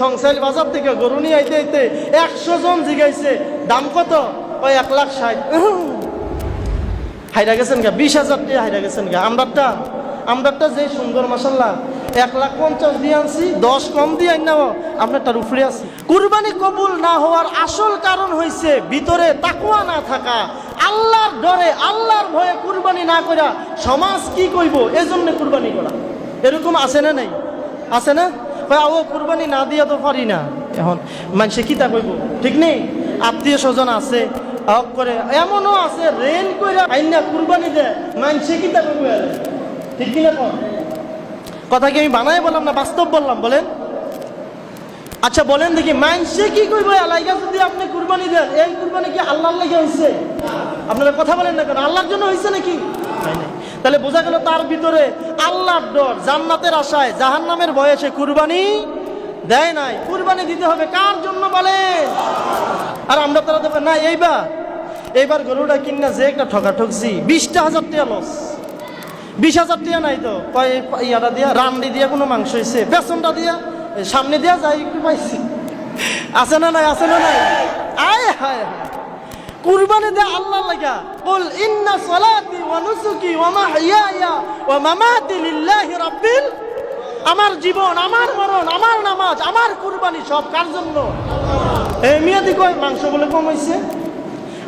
সংসাইল বাজার থেকে গরু নিয়ে আইতে আইতে 100 জন জিগাইছে দাম কত, ওই 1,60,000। হাইরা গেছেন গা, 20,000 টাকা হাইরা গেছেন গা। আমরারটা যে সুন্দর মাশাল্লাহ 1,50,000 দিয়ে আনছি, 10 কম দিয়ে আইন নাও, আপনারটার উপরে আছে। কুরবানি কবুল না হওয়ার আসল কারণ হইছে ভিতরে তাকওয়া না থাকা, আল্লাহর ডরে আল্লাহর ভয়ে কুরবানি না করা, সমাজ কি কইব এজন্য কুরবানি করা। এরকম আছে না নাই? আছে না? ও কুরবানি না দিয়া তো পারি না, এখন মানুষে কিতা কইব, ঠিক নেই? আত্মীয় স্বজন আছে হক করে, এমনও আছে রেন কইরা আইনা কুরবানি দেয়, মানুষে কিতা কইব, ঠিক কিনা? কথা কি আমি বানাই বললাম না বাস্তব বললাম? বলেন। আচ্ছা বলেন দেখি, মানুষে কি কইব এলাকা যদি আপনি কুরবানি দেন, এই কুরবানি কি আল্লাহর লাগি হইছে? আপনারা কথা বলেন না কেন? আল্লাহর জন্য হইছে নাকি? তাহলে বোঝা গেল তার ভিতরে আল্লাহর ডর, জান্নাতের আশায় জাহান্নামের ভয়ে সে কুরবানি দেয় নাই। কুরবানি দিতে হবে কার জন্য বলেন? আর আমরা তারা দেবো না। এইবার গরুটা কিনা যে একটা ঠকা ঠকছি, 20,000 টাকা লস। 20,000 টাকা নাই তো ইয়াটা দিয়া রান্ডি দিয়া কোনো মাংস হয়েছে, পেছনটা দিয়া সামনে দিয়া যাই একটু পাইছি। আছে না নাই? আছে না নাই? আয় হায় হায়, কুরবানি দে আল্লাহ লাগা। কুল ইন্না সলাতি ওয়া নুসুকি ওয়া মাহইয়ায়া ওয়া মামাতি লিল্লাহি রাব্বিল। আমার জীবন, আমার মরণ, আমার নামাজ, আমার কুরবানি সব কার জন্য? এই মিয়াদি কয় মাংস বলে কম হইছে।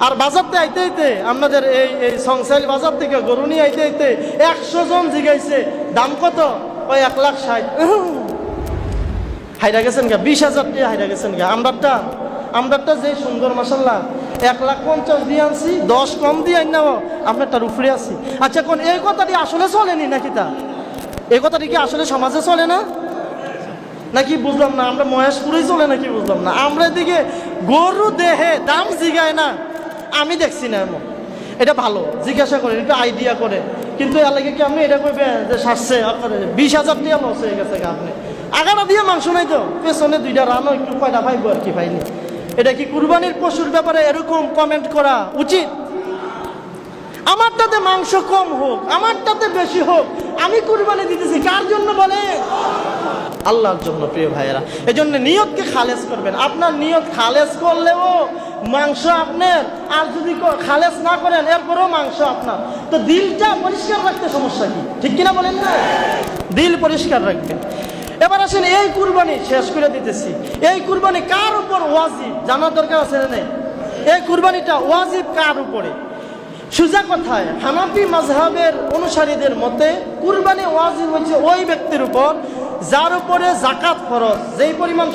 আর বাজারতে আইতে আইতে আপনাদের এই সংসাইল বাজার থেকে গরু নিয়ে আইতে আইতে 100 জন জিগাইছে দাম কত, ওই 1,60,000। হাইরা গেছেন গা, 20,000 টাকা হাইরা গেছেন গা। আমরারটা যে সুন্দর মাশাল্লাহ 1,50,000 দিয়ে আনছি, 10 কম দিয়ে আইন নাও, আপনারটার উপরে আছি। আচ্ছা কোন এই কথাটি আসলে চলেনি নাকি? এই কথাটি কি আসলে সমাজে চলে না নাকি বুঝলাম না? আমরা মহেশপুরেই চলে নাকি বুঝলাম না। আমরা এদিকে গরু দেহে দাম জিগায় না, আমি দেখছি না এমন। এটা ভালো, জিজ্ঞাসা করে একটু আইডিয়া করে, কিন্তু এর লাগে কি আপনি এটা কইবেন যে সারছে 20,000 টাকা লস হয়ে গেছে? আপনি আগাটা দিয়ে মাংস নাই তো, পেছনে 2টা রানো একটু কয়টা পাইবো আর কি পাইনি। এটা কি কুরবানির পশুর ব্যাপারে এরকম কমেন্ট করা উচিত? আমারটাতে মাংস কম হোক, আমারটাতে বেশি হোক, আমি কুরবানি দিতেছি কার জন্য বলে? আল্লাহর জন্য। প্রিয় ভাইয়েরা, এই জন্য নিয়তকে খালেজ করবেন। আপনার নিয়ত খালেজ করলেও মাংস আপনার, আর যদি খালেজ না করেন এরপরেও মাংস আপনার। তো দিলটা পরিষ্কার রাখতে সমস্যা কি? ঠিক কিনা বলেন না? দিল পরিষ্কার রাখবেন। এবার আসেন এই কুরবানি শেষ করে দিতেছি। এই কুরবানি কার উপর ওয়াজিব জানার দরকার আছে না নেই? এই কুরবানিটা ওয়াজিব কার উপরে? সোজা কথায় হানাফি মাযহাবের অনুসারীদের মতে কুরবানি ওয়াজিব হচ্ছে ওই ব্যক্তির উপর যার উপরে যাকাত ফরজ, যেই পরিমাণ